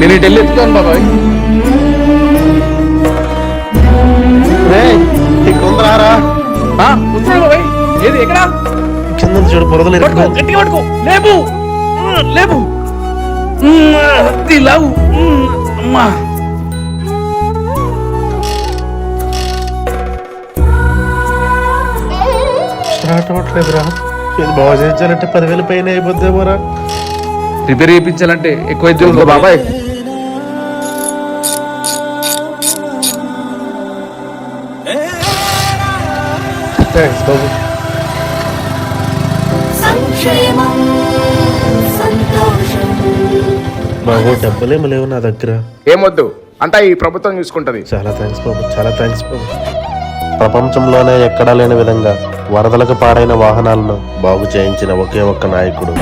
నేను ఇటు వెళ్ళి ఎత్తుతాను బాబాయ్. కొందరారా వస్తున్నాడు బాబాయ్. ఏది ఎక్కడా? కింద చూడు బురదలు గట్టిగా పట్టుకో. లేపు లేపు. లావు. అమ్మా స్టార్ట్ అవ్వట్లేదురా. ఇది బాగా చేయించాలంటే 10,000 పైన అయిపోద్దేమోరా. రిపేర్ చేయించాలంటే ఎక్కువ అయితే బాబాయ్. థ్యాంక్స్ బాబు. బాబు డబ్బులేమో లేవు నా దగ్గర. ఏమొద్దు, అంతా ఈ ప్రభుత్వం చూసుకుంటది. చాలా థ్యాంక్స్ బాబు, చాలా థ్యాంక్స్ బాబు. ప్రపంచంలోనే ఎక్కడా లేని విధంగా వరదలకు పాడైన వాహనాలను బాగు చేయించిన ఒకే ఒక్క నాయకుడు